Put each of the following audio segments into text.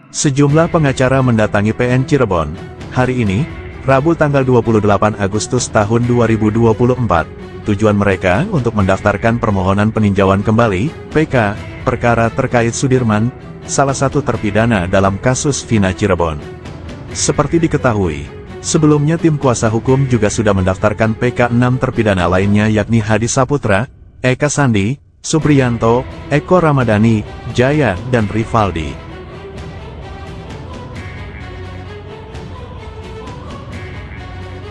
Sejumlah pengacara mendatangi PN Cirebon hari ini, Rabu tanggal 28 Agustus tahun 2024. Tujuan mereka untuk mendaftarkan permohonan peninjauan kembali, PK, perkara terkait Sudirman, salah satu terpidana dalam kasus Vina Cirebon. Seperti diketahui, sebelumnya tim kuasa hukum juga sudah mendaftarkan PK 6 terpidana lainnya yakni Hadi Saputra, Eka Sandi, Supriyanto, Eko Ramadhani, Jaya, dan Rivaldi.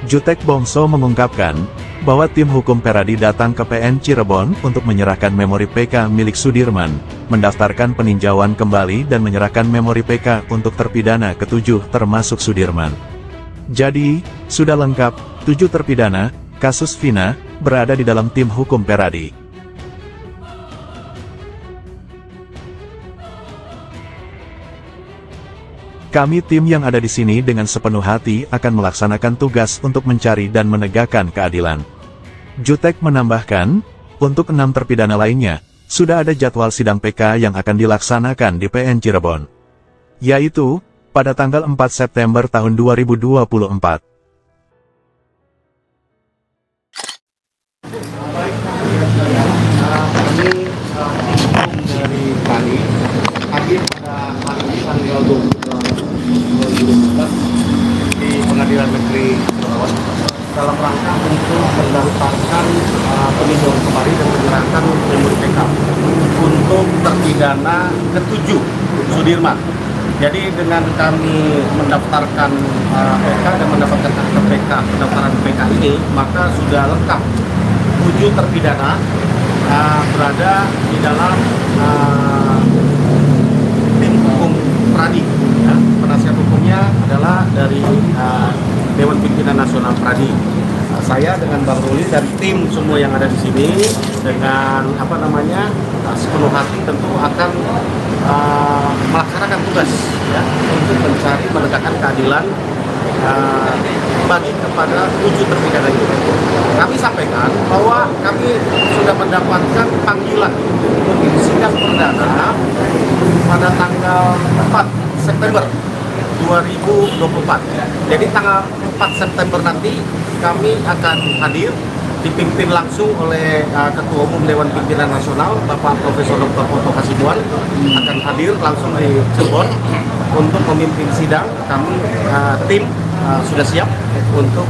Jutek Bongso mengungkapkan bahwa tim hukum Peradi datang ke PN Cirebon untuk menyerahkan memori PK milik Sudirman, mendaftarkan peninjauan kembali dan menyerahkan memori PK untuk terpidana ke-7 termasuk Sudirman. Jadi, sudah lengkap, 7 terpidana kasus Vina berada di dalam tim hukum Peradi. Kami tim yang ada di sini dengan sepenuh hati akan melaksanakan tugas untuk mencari dan menegakkan keadilan. Jutek menambahkan, untuk 6 terpidana lainnya, sudah ada jadwal sidang PK yang akan dilaksanakan di PN Cirebon, yaitu pada tanggal 4 September tahun 2024. Dari Bali hadir pada hari ini tanggal 20 di Pengadilan Negeri Cirebon dalam rangka untuk mendaftarkan peninjauan kembali dan menyerahkan memori PK untuk terpidana ke-7 Sudirman. Jadi dengan kami mendaftarkan PK dan mendapatkan akta PK, pendaftaran PK ini, maka sudah lengkap 7 terpidana berada di dalam tim hukum Peradi. Ya, penasihat hukumnya adalah dari Dewan Pimpinan Nasional Peradi. Saya dengan Bang Ruli dan tim semua yang ada di sini dengan sepenuh hati tentu akan melaksanakan tugas ya, untuk mencari menegakkan keadilan bagi kepada 7 terpidana itu. Kami sampaikan bahwa kami sudah mendapatkan panggilan untuk sidang perdana pada tanggal 4 September 2024. Jadi tanggal 4 September nanti kami akan hadir, dipimpin langsung oleh Ketua Umum Dewan Pimpinan Nasional Bapak Profesor Dr. Otto Hasibuan akan hadir langsung di Cirebon untuk memimpin sidang. Kami tim sudah siap untuk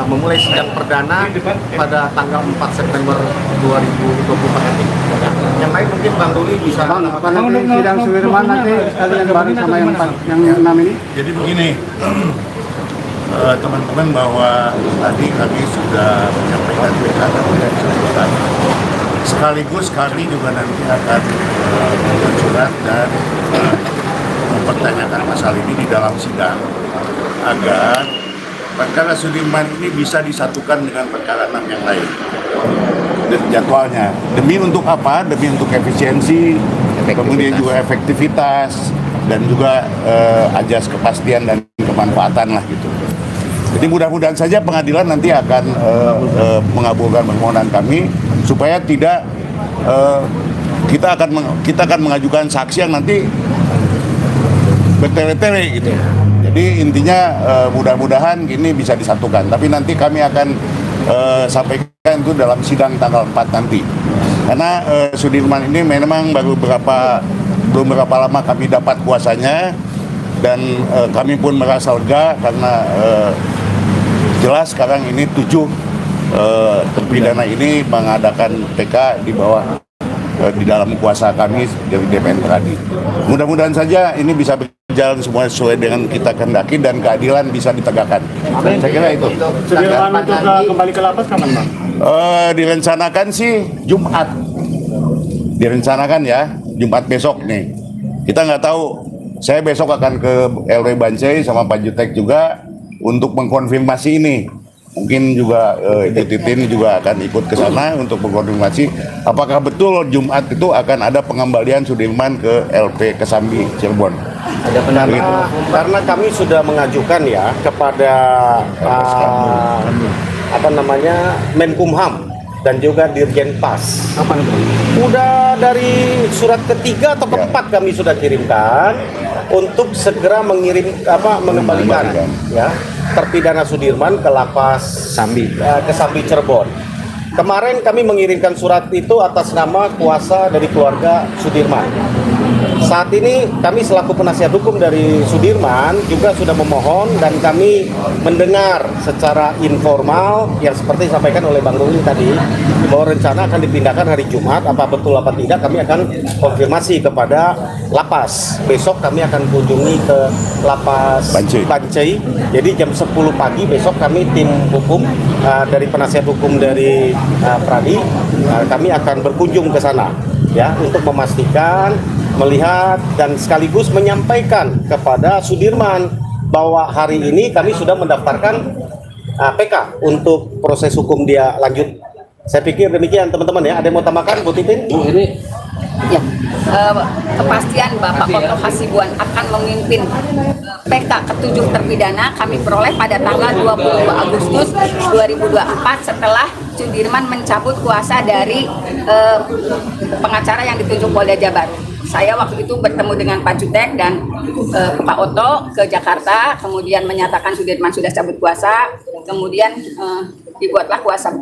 memulai sidang perdana pada tanggal 4 September 2024 nanti. Yang lain mungkin Bang Ruli bisa. Bang, nanti sidang Sudirman nanti sekalian bareng sama yang 6 ini? Jadi begini, teman-teman, bahwa tadi kami sudah menyampaikan PK dan sekaligus kami juga nanti akan membuat surat dan mempertanyakan masalah ini di dalam sidang agar perkara Sudirman ini bisa disatukan dengan perkara 6 yang lain jadwalnya. Demi untuk apa? Demi untuk efisiensi, kemudian juga efektivitas dan juga ajas kepastian dan kemanfaatan lah gitu. Jadi mudah-mudahan saja pengadilan nanti akan mengabulkan permohonan kami supaya tidak kita akan mengajukan saksi yang nanti bertele-tele gitu. Jadi intinya mudah-mudahan ini bisa disatukan. Tapi nanti kami akan sampaikan itu dalam sidang tanggal 4 nanti. Karena Sudirman ini memang belum berapa lama kami dapat kuasanya, dan kami pun merasa lega karena jelas sekarang ini 7 terpidana ini mengadakan PK di bawah di dalam kuasa kami dari DPN Peradi. Mudah-mudahan saja ini bisa berjalan semua sesuai dengan kita kehendaki dan keadilan bisa ditegakkan. Saya kira itu. Sudirman untuk kembali ke lapas kapan, Bang? Direncanakan sih Jumat. Direncanakan ya, Jumat besok nih. Kita nggak tahu. Saya besok akan ke LW Bancai sama Pak Jutek juga untuk mengkonfirmasi ini. Mungkin juga Ibu Titin juga akan ikut ke sana untuk mengkonfirmasi apakah betul Jumat itu akan ada pengembalian Sudirman ke LP Kesambi Cirebon. Ada karena kami sudah mengajukan ya kepada Menkumham dan juga Dirjen Pas. Kapan itu? Udah dari surat ketiga atau keempat kami sudah kirimkan untuk segera mengembalikan ya terpidana Sudirman ke lapas Sambi ke Sambi Cirebon. Kemarin kami mengirimkan surat itu atas nama kuasa dari keluarga Sudirman. Saat ini kami selaku penasihat hukum dari Sudirman juga sudah memohon dan kami mendengar secara informal yang seperti disampaikan oleh Bang Ruli tadi bahwa rencana akan dipindahkan hari Jumat. Apa betul apa tidak kami akan konfirmasi kepada lapas. Besok kami akan kunjungi ke lapas Bancai. Jadi jam 10 pagi besok kami tim hukum dari penasihat hukum dari Pradi kami akan berkunjung ke sana ya untuk memastikan, melihat dan sekaligus menyampaikan kepada Sudirman bahwa hari ini kami sudah mendaftarkan PK untuk proses hukum dia lanjut. Saya pikir demikian teman-teman ya. Ada yang mau tambahkan Bu Titin? Bu ini ya, kepastian Bapak Oto Hasibuan akan memimpin PK ke-7 terpidana kami peroleh pada tanggal 22 Agustus 2024 setelah Sudirman mencabut kuasa dari pengacara yang ditunjuk Polda Jabar. Saya waktu itu bertemu dengan Pak Jutek dan Pak Oto ke Jakarta, kemudian menyatakan Sudirman sudah cabut kuasa, kemudian dibuatlah kuasa.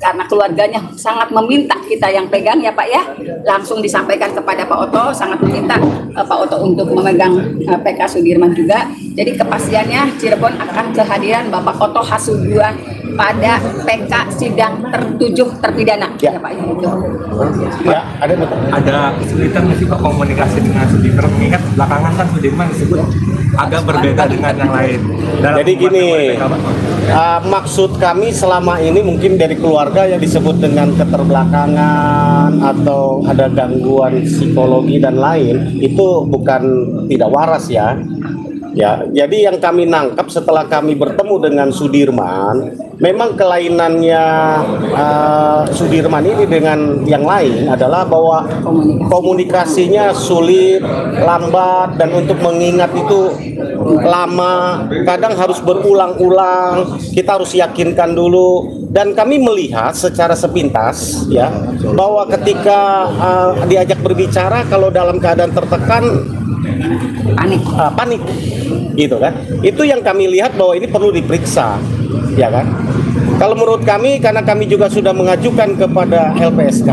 Karena keluarganya sangat meminta kita yang pegang ya Pak ya, langsung disampaikan kepada Pak Oto, sangat meminta Pak Oto untuk memegang PK Sudirman juga. Jadi kepastiannya Cirebon akan kehadiran Bapak Oto Hasibuan pada PK sidang tertujuh terpidana ya Pak ya, itu. Ya, ada kesulitan nggak sih Pak komunikasi dengan Sudirman, mengingat belakangan kan Sudirman disebut agak berbeda dengan yang lain. Jadi gini, maksud kami selama ini mungkin dari keluarga yang disebut dengan keterbelakangan atau ada gangguan psikologi dan lain, itu bukan tidak waras ya. Ya, jadi yang kami nangkap setelah kami bertemu dengan Sudirman, memang kelainannya Sudirman ini dengan yang lain adalah bahwa komunikasinya sulit, lambat, dan untuk mengingat itu lama, kadang harus berulang-ulang, kita harus yakinkan dulu. Dan kami melihat secara sepintas ya bahwa ketika diajak berbicara kalau dalam keadaan tertekan panik gitu kan, itu yang kami lihat bahwa ini perlu diperiksa ya kan. Kalau menurut kami, karena kami juga sudah mengajukan kepada LPSK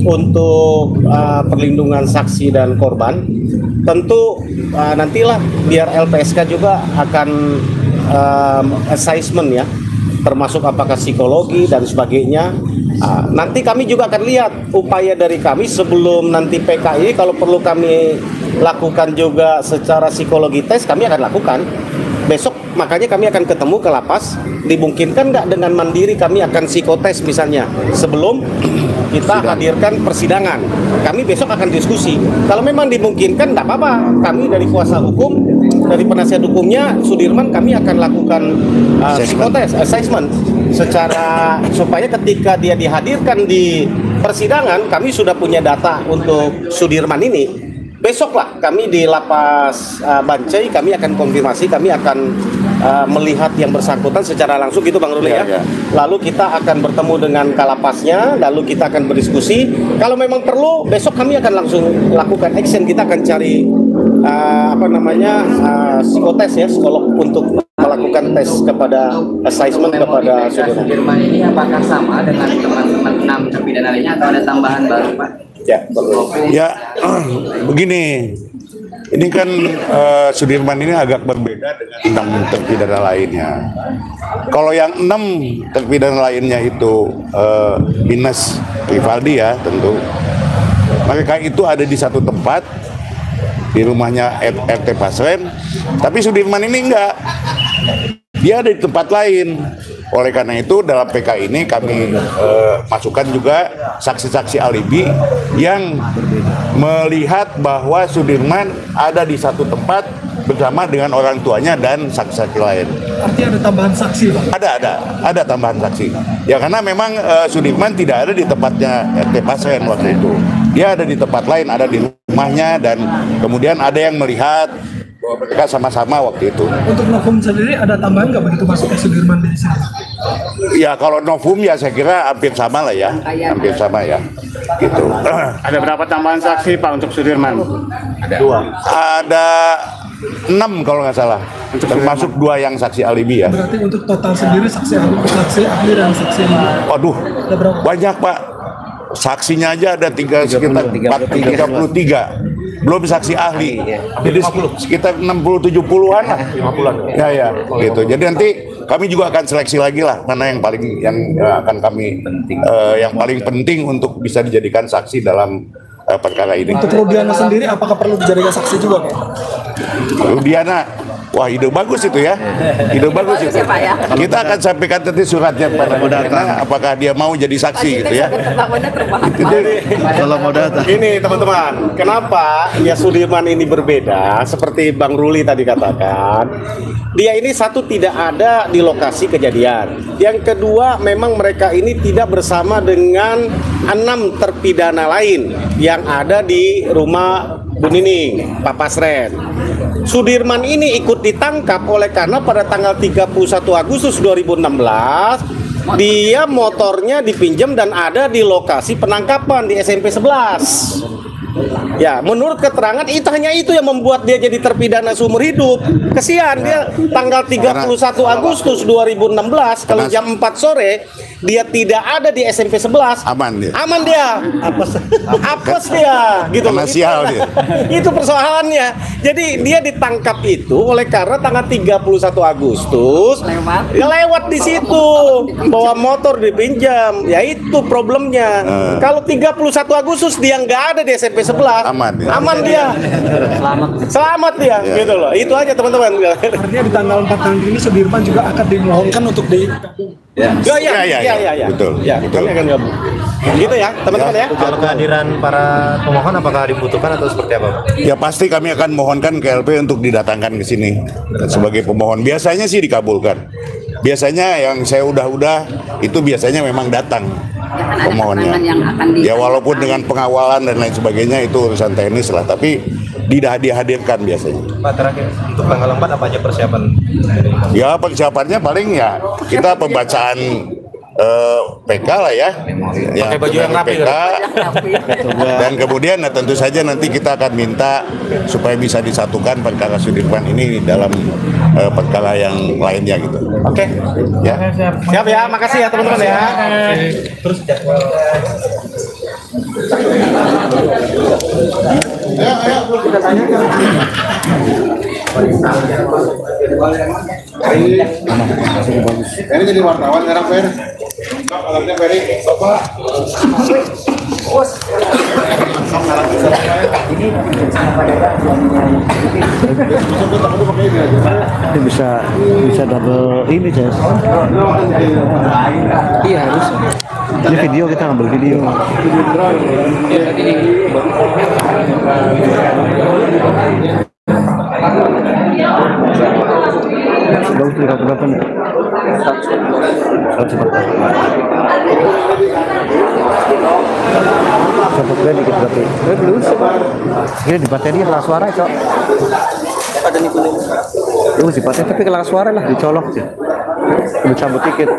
untuk perlindungan saksi dan korban, tentu nantilah biar LPSK juga akan assessment ya, termasuk apakah psikologi dan sebagainya. Nanti kami juga akan lihat upaya dari kami sebelum nanti PK ini, kalau perlu kami lakukan juga secara psikologi tes, kami akan lakukan besok. Makanya kami akan ketemu ke lapas, dimungkinkan nggak dengan mandiri kami akan psikotes misalnya sebelum kita hadirkan persidangan. Kami besok akan diskusi, kalau memang dimungkinkan nggak apa-apa, kami dari kuasa hukum, dari penasihat hukumnya Sudirman, kami akan lakukan psikotes, assessment secara supaya ketika dia dihadirkan di persidangan kami sudah punya data untuk Sudirman ini. Besoklah kami di lapas Bancai, kami akan konfirmasi, kami akan melihat yang bersangkutan secara langsung gitu Bang Ruli ya. Lalu kita akan bertemu dengan kalapasnya, lalu kita akan berdiskusi. Kalau memang perlu, besok kami akan langsung lakukan action, kita akan cari psikotes ya, psikolog untuk melakukan tes kepada assessment kepada Sudirman ini. Apakah sama dengan teman-teman 6 terpidana lainnya atau ada tambahan baru Pak? Ya, begini, ini kan Sudirman ini agak berbeda dengan 6 terpidana lainnya. Kalau yang 6 terpidana lainnya itu Ines Rivaldi ya tentu, mereka itu ada di satu tempat di rumahnya RT Pasren, tapi Sudirman ini enggak, dia ada di tempat lain. Oleh karena itu dalam PK ini kami masukkan juga saksi-saksi alibi yang melihat bahwa Sudirman ada di satu tempat bersama dengan orang tuanya dan saksi-saksi lain. Artinya ada tambahan saksi Pak? Ada tambahan saksi. Ya karena memang Sudirman tidak ada di tempatnya RT Pasren waktu itu. Dia ada di tempat lain, ada di rumahnya, dan kemudian ada yang melihat bahwa mereka sama-sama waktu itu. Untuk Novum sendiri ada tambahan nggak begitu masuk ke Sudirman di sini? Ya kalau Novum ya saya kira hampir sama lah ya, hampir sama ya. Gitu. Ada berapa tambahan saksi Pak untuk Sudirman? Ada 6 kalau nggak salah, termasuk 2 yang saksi alibi ya. Berarti untuk total sendiri saksi ahli dan saksi Waduh, banyak Pak. Saksinya aja ada sekitar 33. Belum saksi ahli. Jadi sekitar 60-70-an lah. 50-an. Ya, gitu. Jadi nanti kami juga akan seleksi lagi lah mana yang akan kami yang paling penting untuk bisa dijadikan saksi dalam perkara ini. Untuk Rudiana sendiri apakah perlu dijadikan saksi juga, Pak? Rudiana, wah ide bagus itu ya, ide bagus itu. Kita akan sampaikan nanti suratnya pada Rudiana, apakah dia mau jadi saksi gitu ya. Kalau mau datang. Ini teman-teman, kenapa ya Sudirman ini berbeda? Seperti Bang Ruli tadi katakan, dia ini satu tidak ada di lokasi kejadian. Yang kedua, memang mereka ini tidak bersama dengan 6 terpidana lain yang ada di rumah Bu Nining, Pak Pasren. Sudirman ini ikut ditangkap oleh karena pada tanggal 31 Agustus 2016 dia motornya dipinjam dan ada di lokasi penangkapan di SMP 11. Ya, menurut keterangan itu hanya itu yang membuat dia jadi terpidana seumur hidup. Kesian dia tanggal 31 Agustus 2016 kalau jam 4 sore dia tidak ada di SMP 11. Aman dia. Aman dia. Apes dia gitu loh. Sial dia. Itu persoalannya. Jadi dia ditangkap itu oleh karena tanggal 31 Agustus lewat di situ bawa motor dipinjam. Ya itu problemnya. Kalau 31 Agustus dia nggak ada di SMP 11. Aman dia. Selamat dia gitu loh. Itu aja teman-teman. Artinya di tanggal 4 nanti ini Sudirman juga akan dimohonkan untuk di Ya. Betul. Ya, betul. Kami akan gabung. Gitu ya, teman-teman ya. Kalau kehadiran para pemohon apakah dibutuhkan atau seperti apa, Pak? Ya pasti kami akan mohonkan KLP untuk didatangkan ke sini sebagai pemohon. Biasanya sih dikabulkan. Biasanya yang saya udah itu biasanya memang datang pemohonnya. Ya walaupun dengan pengawalan dan lain sebagainya itu urusan teknis lah, tapi dihadirkan biasanya. Pak, terakhir untuk tanggal 4 apa aja persiapan? Ya persiapannya paling ya kita pembacaan PK lah ya. Pakai baju yang rapi. PK, dan kemudian tentu saja nanti kita akan minta supaya bisa disatukan perkara Sudirman ini dalam perkara yang lainnya gitu. Oke. Ya. Siap ya, makasih ya teman-teman ya. Terus jadwal Ini jadi wartawan sekarang, Fer. Alatnya Ferry. Ini bisa double ini, Jas. Iya harus. Ini video, kita ngambil video. Bagus juga berapa nih? 140. Cepet dikit berarti. Ini di baterai dia kelas suara itu. Ada nih kuning. Di baterai tapi kelas suara lah dicolok sih. Dicabut dikit.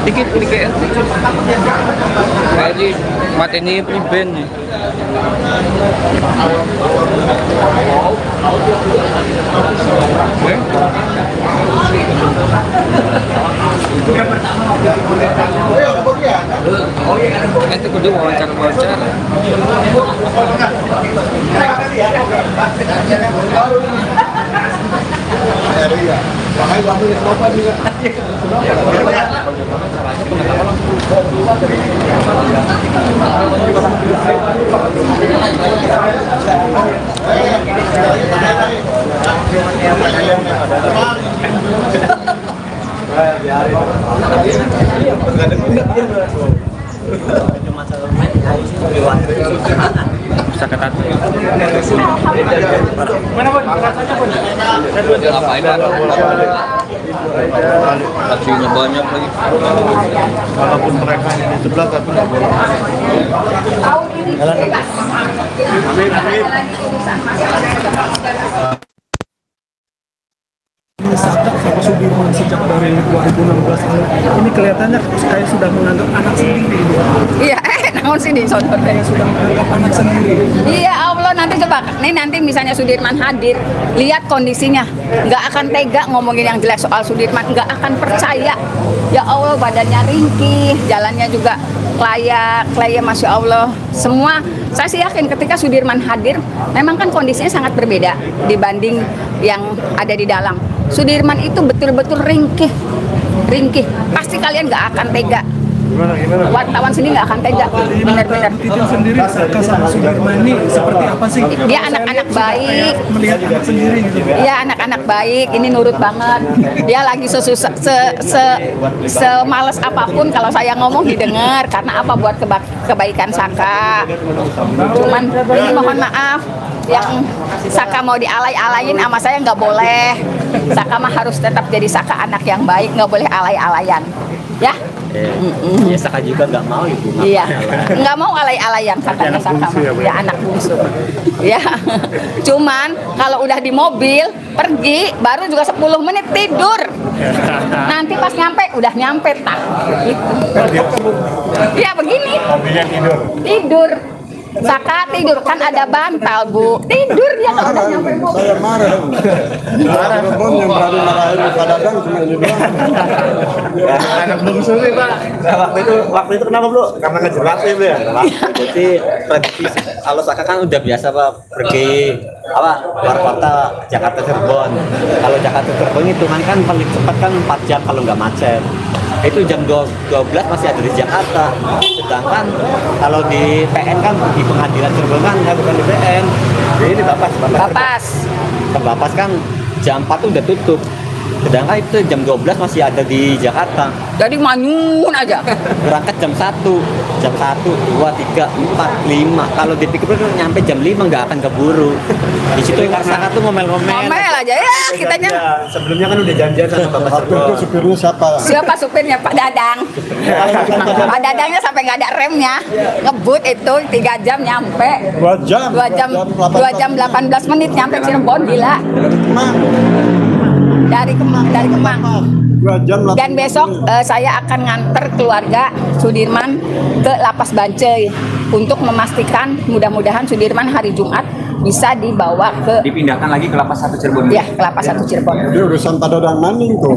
Dikit kayak mati ini band nih. Nanti kudu wawancara. Bisa ketat. Mana, Bun? Ngapain, Taksinya banyak lagi. Walaupun mereka di sebelah tapi nggak boleh. Ini Saka sama Sudirman sejak dari 2016 lalu. Ini kelihatannya kayak sudah menganggap anak sendiri. Iya, namun sih di sono Kayak sudah menganggap anak sendiri. Iya Allah, nanti coba nih, nanti misalnya Sudirman hadir, lihat kondisinya, nggak akan tega ngomongin yang jelek soal Sudirman, nggak akan percaya. Ya Allah, badannya ringkih, jalannya juga layak, Masya Allah. Semua, saya sih yakin ketika Sudirman hadir, memang kan kondisinya sangat berbeda dibanding yang ada di dalam. Sudirman itu betul-betul ringkih. Pasti kalian nggak akan tega. Wartawan sendiri nggak akan tega, benar-benar. Itu sendiri Saka sama Sudirman ini seperti apa sih? Dia anak-anak baik. Melihat anak sendiri gitu. Iya, anak-anak baik, ini nurut banget. Dia lagi semales apapun kalau saya ngomong didengar. Karena apa? Buat kebaikan Saka. Cuman ini mohon maaf, yang Saka mau dialay-alayin sama saya nggak boleh. Saka mah harus tetap jadi Saka anak yang baik, nggak boleh alay-alayan. Ya? Ya Saka juga nggak mau ibu. Iya, nggak mau alay-alayan katanya Saka mah. Ya anak bungsu. Ya, cuman kalau udah di mobil pergi baru juga 10 menit tidur. Nanti pas nyampe udah nyampe tak. Gitu. Ya begini. Tidur. Saka tidur, kan ada bantal Bu. Tidur dia kalau udah nyampe mobil. Saya marah. Cirebon yang berada marahin Pak Dadang cuma ini doang. Anak bungsu nih Pak. Waktu itu kenapa Bro? Karena ngejelas nih Bro ya. Jadi prediksi kalau Saka kan udah biasa Pak pergi luar kota Jakarta Cirebon. Kalau Jakarta Cirebon itu kan paling cepat kan 4 jam kalau nggak macet. Itu jam 12 masih ada di Jakarta. Sedangkan kalau di PN kan di pengadilan Cirebon kan bukan di PN. Jadi ini Bapas kan jam 4 tuh udah tutup. Sedangkan itu jam 12 masih ada di Jakarta. Jadi manyun aja. Berangkat jam 1, 2, 3, 4, 5. Kalau dipikir-pikir nyampe jam 5 nggak akan keburu. Di situ yang Saka tuh ngomel-ngomel. Ngomel aja ya kitanya. Sebelumnya kan udah janjian sama Bapak Cirebon. Supirnya siapa? Siapa supirnya? Pak Dadang. Pak Dadangnya sampai nggak ada remnya. Ngebut itu 3 jam nyampe. 2 jam. 2 jam 18 menit nyampe Cirebon, gila. Dari Kemang. 2 jam. Dan besok saya akan nganter keluarga Sudirman ke Lapas Bancai untuk memastikan mudah-mudahan Sudirman hari Jumat bisa dibawa dipindahkan lagi ke Lapas 1 Cirebon. Ya, ke Lapas 1 Cirebon. Dia urusan Pak Dadang Maning tuh.